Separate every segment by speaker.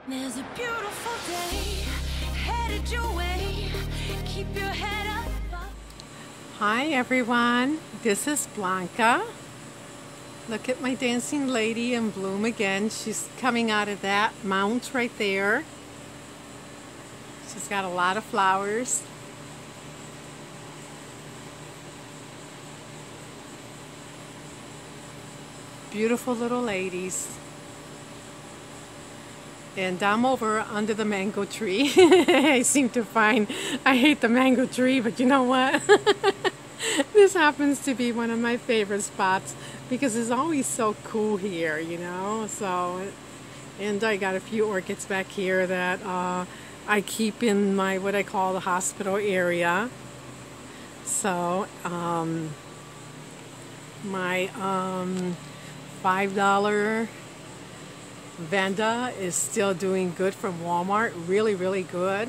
Speaker 1: There's a beautiful day headed your way. Keep your head up.
Speaker 2: Hi everyone, this is Blanca. Look at my dancing lady in bloom again. She's coming out of that mount right there. She's got a lot of flowers. Beautiful little ladies. And I'm over under the mango tree. I seem to find I hate the mango tree, but you know what? This happens to be one of my favorite spots because it's always so cool here, you know. So, and I got a few orchids back here that I keep in my what I call the hospital area. So, my $5 Vanda is still doing good from Walmart. Really good.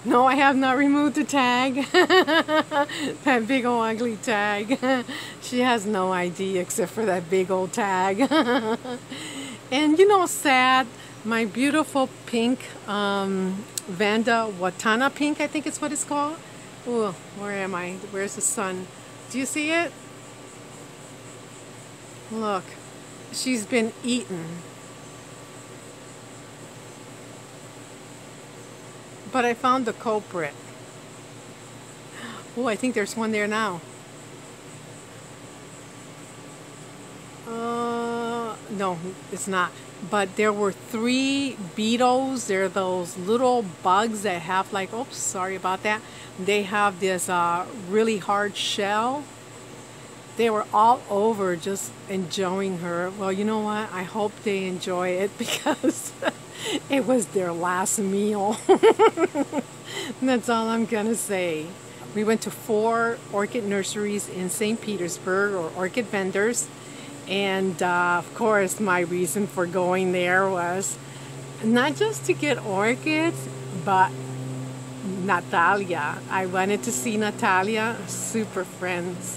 Speaker 2: No, I have not removed the tag. That big old ugly tag. She has no ID except for that big old tag. And you know, sad, my beautiful pink Vanda Watana pink, I think it's what it's called. Oh, where am I? Where's the sun? Do you see it? Look. She's been eaten. But I found the culprit. Oh, I think there's one there now. No, it's not. But there were 3 beetles. They're those little bugs that have like, oops, sorry about that. They have this really hard shell. They were all over just enjoying her. Well, you know what? I hope they enjoy it because it was their last meal. That's all I'm gonna say. We went to 4 orchid nurseries in St. Petersburg, or orchid vendors. And of course, my reason for going there was not just to get orchids, but Natalia. I wanted to see Natalia, super friends.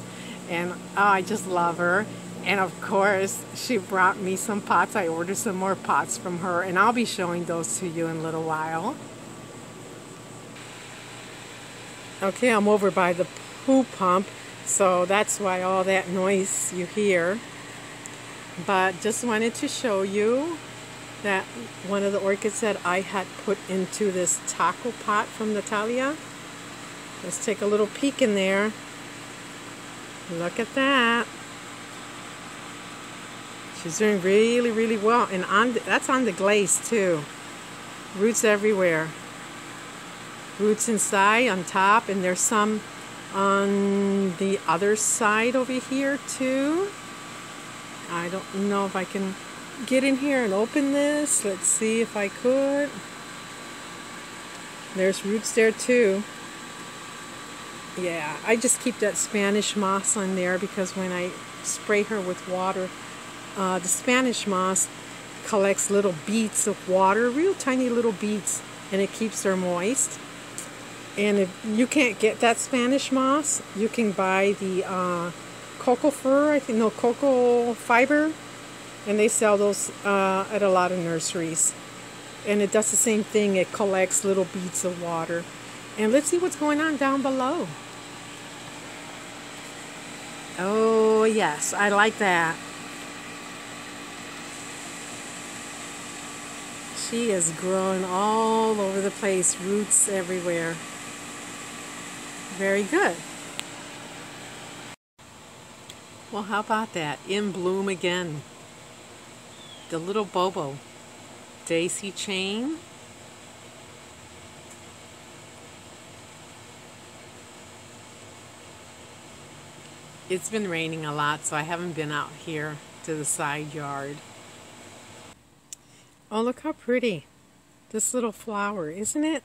Speaker 2: And oh, I just love her. And of course, she brought me some pots. I ordered some more pots from her, and I'll be showing those to you in a little while. Okay, I'm over by the poo pump, so that's why all that noise you hear. But just wanted to show you that one of the orchids that I had put into this taco pot from Natalia. Let's take a little peek in there. Look at that. She's doing really well. And that's on the glaze too. Roots everywhere. Roots inside, on top, and there's some on the other side over here too. I don't know if I can get in here and open this. Let's see if I could. There's roots there too. Yeah, I just keep that Spanish moss on there because when I spray her with water, the Spanish moss collects little beads of water, real tiny little beads, and it keeps her moist. And if you can't get that Spanish moss, you can buy the cocoa fur, I think, no, cocoa fiber, and they sell those at a lot of nurseries. And it does the same thing, it collects little beads of water. And let's see what's going on down below. Oh, yes, I like that. She is growing all over the place, roots everywhere. Very good. Well, how about that? In bloom again. The little Bobo Daisy chain. It's been raining a lot, so I haven't been out here to the side yard. Oh, look how pretty this little flower, isn't it?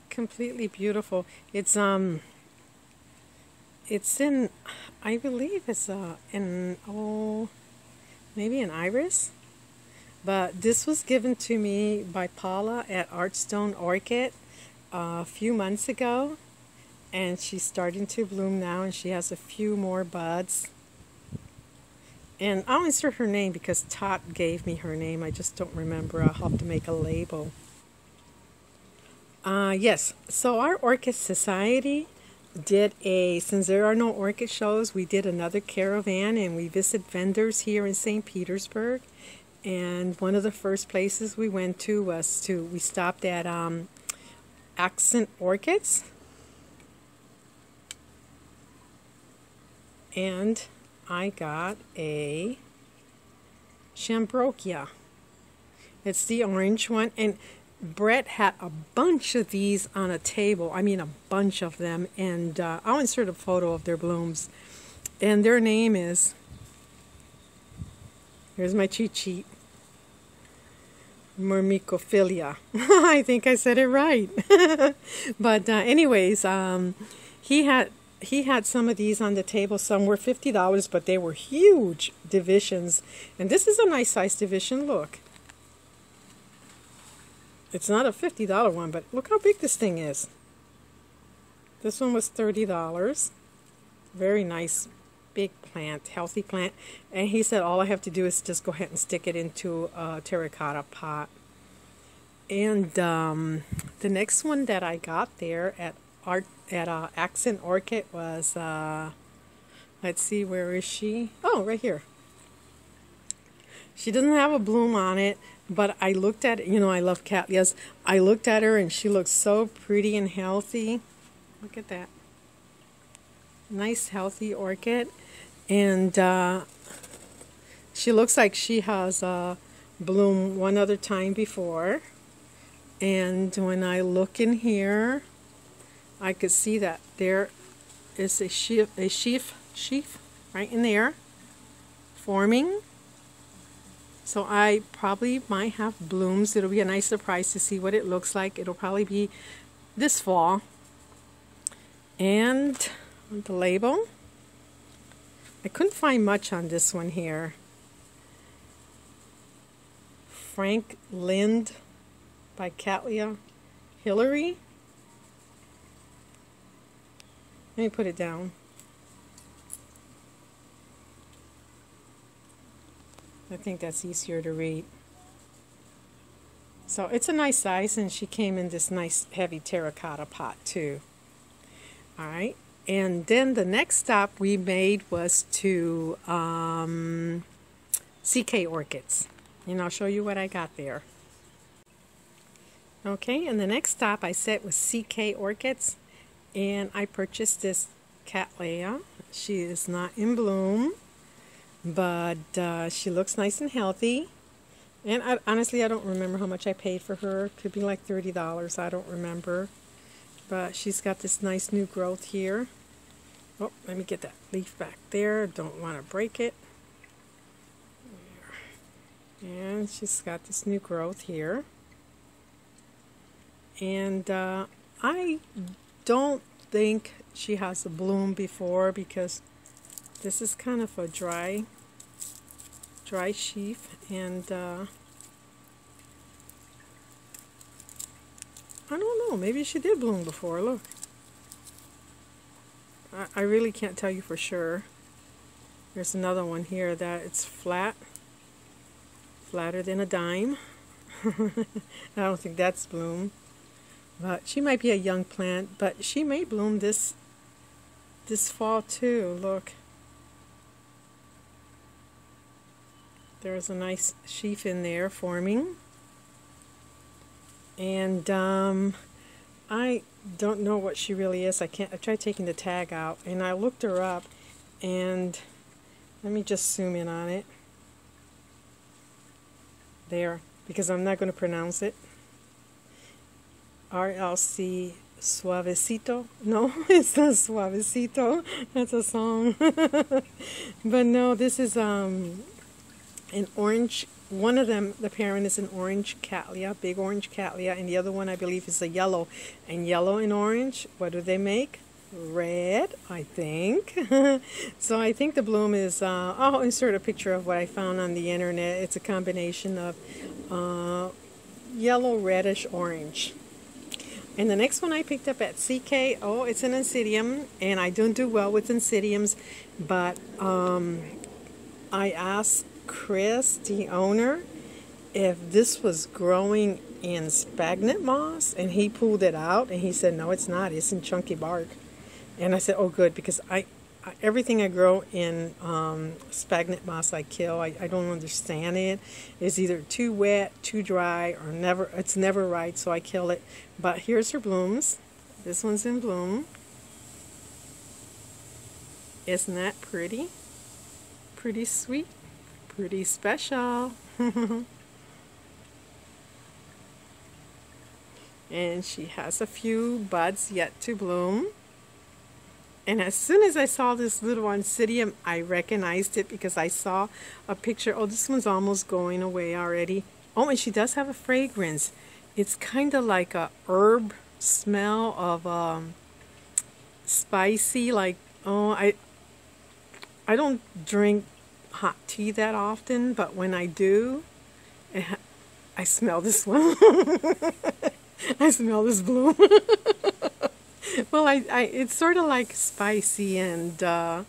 Speaker 2: Completely beautiful. It's in, I believe it's maybe an iris. But this was given to me by Paula at Artstone Orchid a few months ago. And she's starting to bloom now, and she has a few more buds. And I'll insert her name because Tot gave me her name. I just don't remember. I'll have to make a label. Yes, so our Orchid Society did since there are no orchid shows, we did another caravan and we visited vendors here in St. Petersburg. And one of the first places we went to was we stopped at Accent Orchids. And I got a Chambrokia. It's the orange one. And Brett had a bunch of these on a table. I mean, a bunch of them. And I'll insert a photo of their blooms. And their name is, here's my cheat sheet, Myrmecophilia. I think I said it right. But anyways, he had some of these on the table. Some were $50, but they were huge divisions. And this is a nice size division. Look. It's not a $50 one, but look how big this thing is. This one was $30. Very nice, big plant, healthy plant. And he said all I have to do is just go ahead and stick it into a terracotta pot. And the next one that I got there at Accent Orchid was, let's see, where is she? Oh, right here. She doesn't have a bloom on it, but I looked at it. You know, I love Cattleyas. I looked at her and she looks so pretty and healthy. Look at that. Nice, healthy orchid. And she looks like she has bloomed one other time before. And when I look in here, I could see that there is a sheaf right in there forming. So I probably might have blooms. It'll be a nice surprise to see what it looks like. It'll probably be this fall. And the label, I couldn't find much on this one here. Frank Lind by Cattleya Hillary. Let me put it down. I think that's easier to read. So it's a nice size, and she came in this nice heavy terracotta pot too. All right, and then the next stop we made was to CK Orchids, and I'll show you what I got there. Okay, and the next stop I said was CK Orchids, and I purchased this Cattleya. She is not in bloom, but she looks nice and healthy. And honestly, I don't remember how much I paid for her. Could be like $30. I don't remember. But she's got this nice new growth here. Oh, let me get that leaf back there. Don't want to break it. And she's got this new growth here. And I don't think she has a bloom before, because this is kind of a dry sheaf, and I don't know, maybe she did bloom before. Look, I really can't tell you for sure. There's another one here that it's flatter than a dime. I don't think that's bloom, but she might be a young plant, but she may bloom this fall too. Look, there's a nice sheaf in there forming. And I don't know what she really is. I tried taking the tag out, and I looked her up, and let me just zoom in on it there, because I'm not going to pronounce it. RLC Suavecito. No, it's not Suavecito. That's a song. But no, this is an orange. One of them, the parent, is an orange Cattleya, big orange Cattleya, and the other one I believe is a yellow. And yellow and orange, what do they make? Red, I think. So I think the bloom is, I'll insert a picture of what I found on the internet. It's a combination of yellow, reddish, orange. And the next one I picked up at CK, oh, it's an Oncidium, and I don't do well with Oncidiums, but I asked Chris, the owner, if this was growing in sphagnum moss, and he pulled it out and he said, no, it's not. It's in chunky bark. And I said, oh, good, because everything I grow in sphagnum moss I kill. I don't understand it. It's either too wet, too dry, or it's never right, so I kill it. But here's her blooms. This one's in bloom. Isn't that pretty? Pretty sweet, pretty special. And she has a few buds yet to bloom. And as soon as I saw this little Oncidium, I recognized it because I saw a picture. Oh, this one's almost going away already. Oh, and she does have a fragrance. It's kind of like a herb smell of spicy, like, oh, I don't drink hot tea that often, but when I do, I smell this one. I smell this bloom. Well, it's sort of like spicy and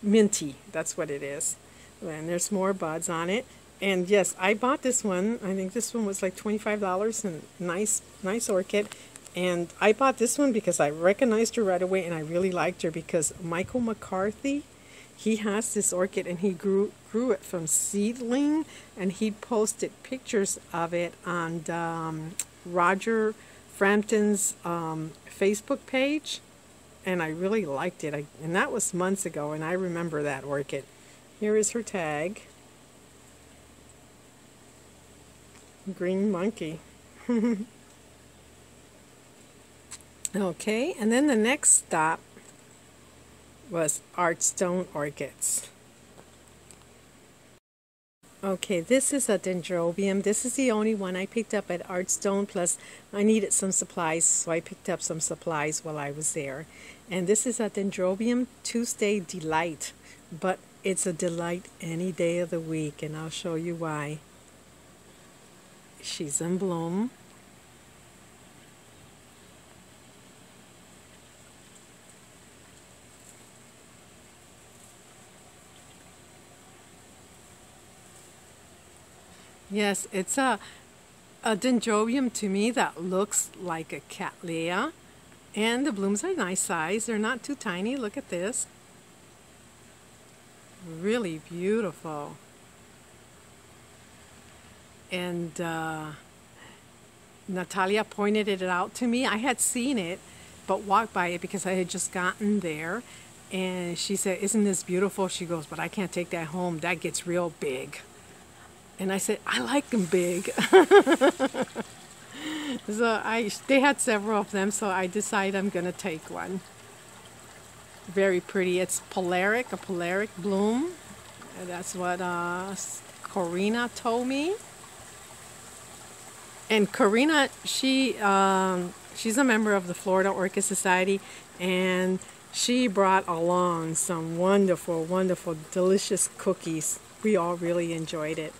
Speaker 2: minty. That's what it is. And there's more buds on it. And yes, I bought this one. I think this one was like $25, and nice orchid. And I bought this one because I recognized her right away, and I really liked her because Michael McCarthy, he has this orchid, and he grew it from seedling, and he posted pictures of it on Roger Frampton's Facebook page, and I really liked it. And that was months ago, and I remember that orchid. Here is her tag. Green monkey. Okay, and then the next stop was Artstone Orchids. Okay, this is a Dendrobium. This is the only one I picked up at Artstone, plus I needed some supplies, so I picked up some supplies while I was there. And this is a Dendrobium Tuesday Delight, but it's a delight any day of the week, and I'll show you why. She's in bloom. Yes, it's a Dendrobium to me that looks like a Cattleya, and the blooms are nice size. They're not too tiny. Look at this. Really beautiful. And Natalia pointed it out to me. I had seen it, but walked by it because I had just gotten there. And she said, isn't this beautiful? She goes, but I can't take that home. That gets real big. And I said, I like them big. So they had several of them, so I decided I'm going to take one. Very pretty. It's a polaric bloom. And that's what Corina told me. And Corina, she's a member of the Florida Orchid Society, and she brought along some wonderful, wonderful, delicious cookies. We all really enjoyed it.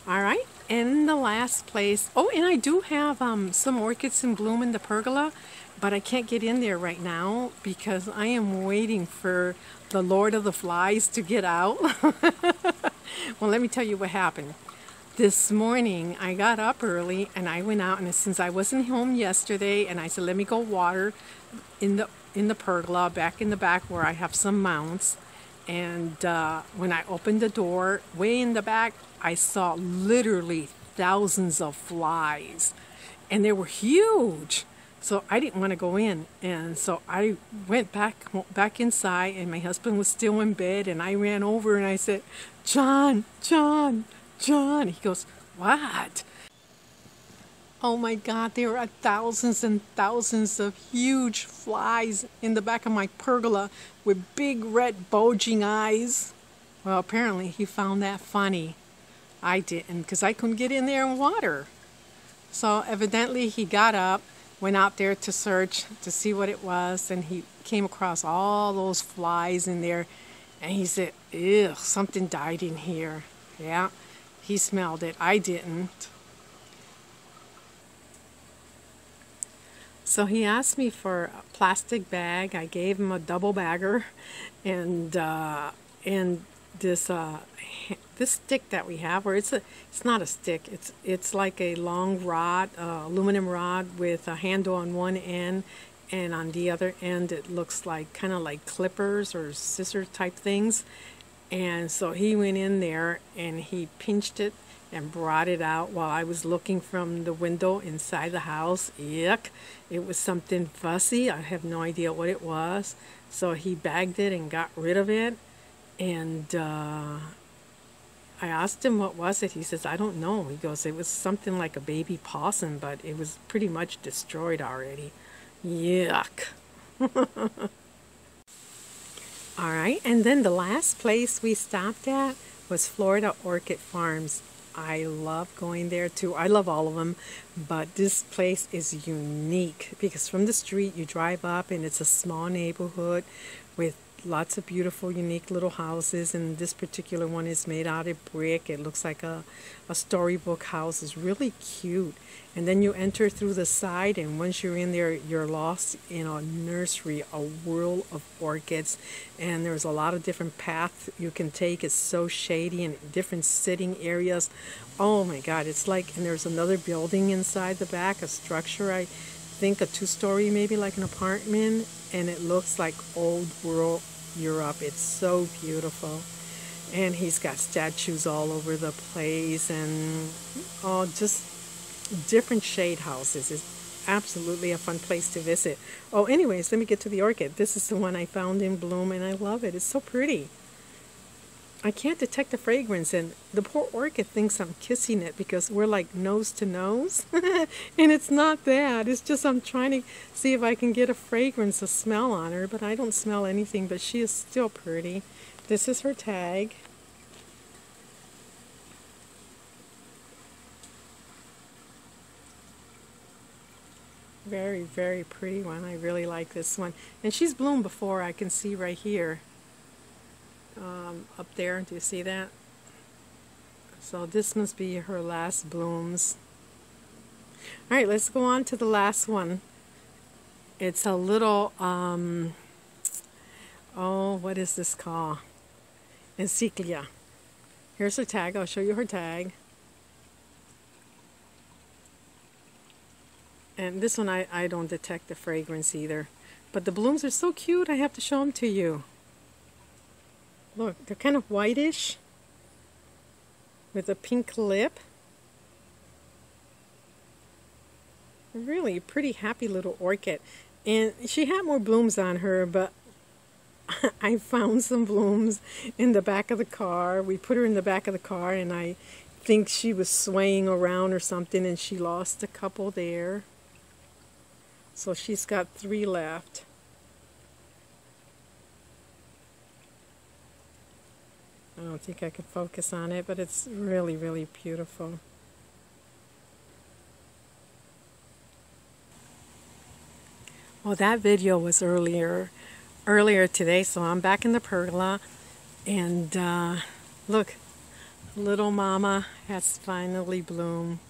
Speaker 2: All right, and the last place, oh, and I do have some orchids in bloom in the pergola, but I can't get in there right now because I am waiting for the Lord of the Flies to get out. Well, let me tell you what happened. This morning, I got up early and I went out, and since I wasn't home yesterday, and I said, let me go water in the pergola back in the back where I have some mounts. And when I opened the door, way in the back, I saw literally thousands of flies, and they were huge. So I didn't want to go in, and so I went back inside, and my husband was still in bed, and I ran over and I said, John, John, John. He goes, what? Oh my God, there are thousands and thousands of huge flies in the back of my pergola with big red bulging eyes. Well, apparently he found that funny. I didn't, because I couldn't get in there and water. So evidently he got up, went out there to search to see what it was, and he came across all those flies in there, and he said, ew, something died in here. Yeah, he smelled it. I didn't. So he asked me for a plastic bag. I gave him a double bagger, and this stick that we have, or it's not a stick. It's like a long rod, aluminum rod with a handle on one end, and on the other end it looks like kind of like clippers or scissor type things. And so he went in there and he pinched it and brought it out while I was looking from the window inside the house. Yuck! It was something fussy. I have no idea what it was. So he bagged it and got rid of it. And I asked him what was it. He says, I don't know. He goes, it was something like a baby possum, but it was pretty much destroyed already. Yuck. All right, and then the last place we stopped at was Florida Orchid Farms. I love going there too. I love all of them, but this place is unique because from the street you drive up and it's a small neighborhood with lots of beautiful, unique little houses, and this particular one is made out of brick. It looks like a storybook house. It's really cute. And then you enter through the side, and once you're in there, you're lost in a nursery, a world of orchids. And there's a lot of different paths you can take. It's so shady and different sitting areas. Oh my God, it's like, and there's another building inside the back, a structure, I think a two-story, maybe like an apartment, and it looks like old world Europe. It's so beautiful. And he's got statues all over the place, and just different shade houses. It's absolutely a fun place to visit. Oh, anyways, let me get to the orchid. This is the one I found in bloom, and I love it. It's so pretty. I can't detect the fragrance, and the poor orchid thinks I'm kissing it because we're like nose to nose. And it's not that. It's just I'm trying to see if I can get a fragrance, a smell on her, but I don't smell anything, but she is still pretty. This is her tag. Very, very pretty one. I really like this one. And she's bloomed before, I can see right here. Up there, do you see that? So this must be her last blooms. All right, let's go on to the last one. It's a little, what is this called? Encyclia. Here's her tag. I'll show you her tag. And this one, I don't detect the fragrance either. But the blooms are so cute, I have to show them to you. Look, they're kind of whitish with a pink lip. Really pretty, happy little orchid. And she had more blooms on her, but I found some blooms in the back of the car. We put her in the back of the car, and I think she was swaying around or something, and she lost a couple there. So she's got 3 left. I don't think I can focus on it, but it's really, really beautiful. Well, that video was earlier today, so I'm back in the pergola, and look, little mama has finally bloomed.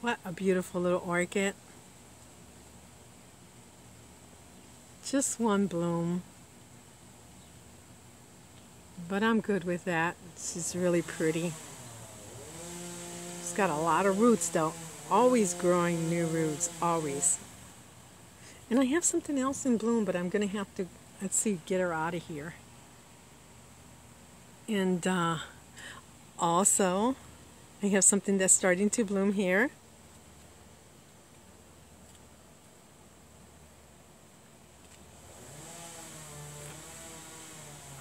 Speaker 2: What a beautiful little orchid. Just one bloom. But I'm good with that. She's really pretty. She's got a lot of roots though. Always growing new roots, always. And I have something else in bloom, but I'm going to have to, let's see, get her out of here. And also, I have something that's starting to bloom here.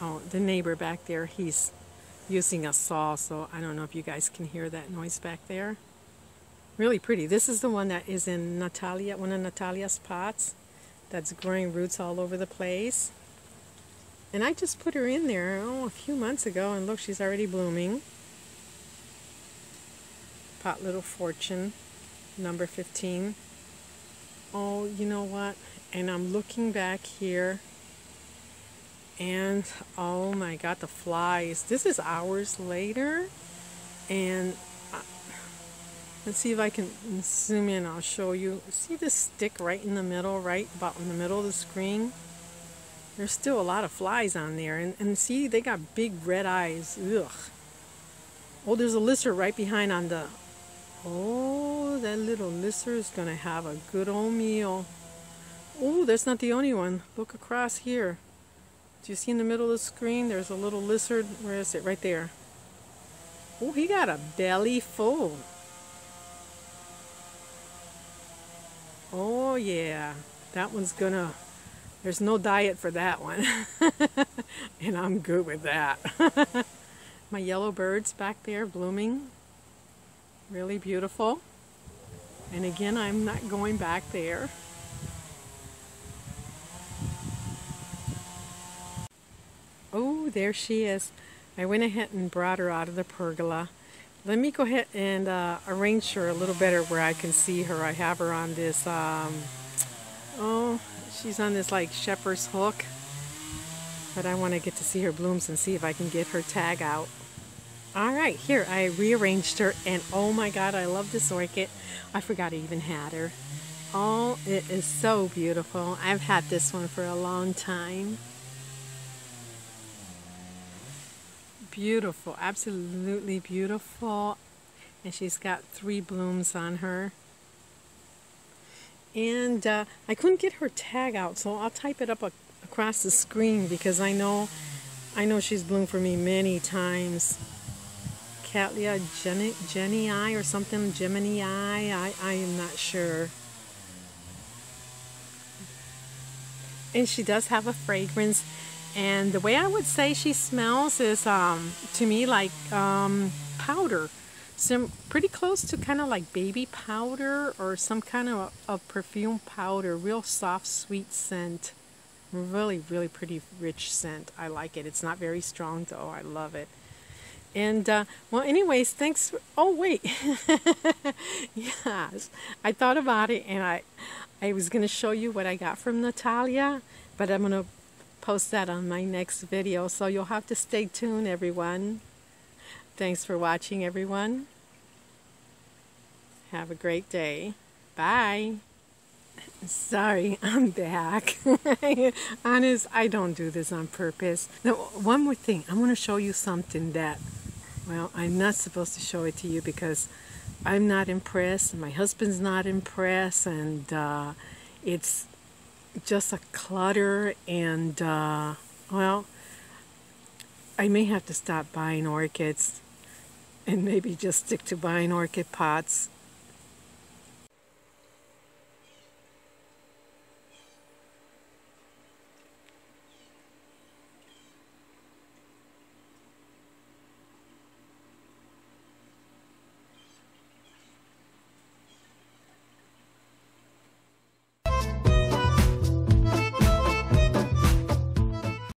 Speaker 2: Oh, the neighbor back there, he's using a saw, so I don't know if you guys can hear that noise back there. Really pretty. This is the one that is in Natalia, one of Natalia's pots, that's growing roots all over the place. And I just put her in there, a few months ago, and look, she's already blooming. Pot Little Fortune, number 15. Oh, you know what? And I'm looking back here, and oh my God, the flies. This is hours later, and let's see if I can zoom in. I'll show you. See this stick right in the middle, right about in the middle of the screen? There's still a lot of flies on there. And see, they got big red eyes. Ugh. Oh, there's a lizard right behind on the... Oh, that little lizard is going to have a good old meal. Oh, that's not the only one. Look across here. Do you see in the middle of the screen? There's a little lizard. Where is it? Right there. Oh, he got a belly full. Oh, yeah. That one's gonna... There's no diet for that one. And I'm good with that. My yellow birds back there blooming. Really beautiful. And again, I'm not going back there. Oh, there she is. I went ahead and brought her out of the pergola. Let me go ahead and arrange her a little better where I can see her. I have her on this, oh, she's on this like shepherd's hook. But I want to get to see her blooms and see if I can get her tag out. Alright, here, I rearranged her, and oh my god, I love this orchid. I forgot I even had her. Oh, it is so beautiful. I've had this one for a long time. Beautiful, absolutely beautiful. And she's got 3 blooms on her. And I couldn't get her tag out, so I'll type it up across the screen because I know she's bloomed for me many times. Cattleya Genii or something, Gemini, I am not sure. And she does have a fragrance, and the way I would say she smells is to me like powder. Some pretty close to kind of like baby powder or some kind of perfume powder. Real soft, sweet scent. Really, really pretty rich scent. I like it. It's not very strong though. I love it. And well, anyways, thanks. Oh wait, yes, I thought about it, and I was gonna show you what I got from Natalia, but I'm gonna post that on my next video, so you'll have to stay tuned, everyone. Thanks for watching, everyone. Have a great day. Bye. Sorry, I'm back. Honest, I don't do this on purpose. Now, one more thing. I want to show you something that, well, I'm not supposed to show it to you because I'm not impressed. My husband's not impressed, and it's just a clutter, and well, I may have to stop buying orchids and maybe just stick to buying orchid pots.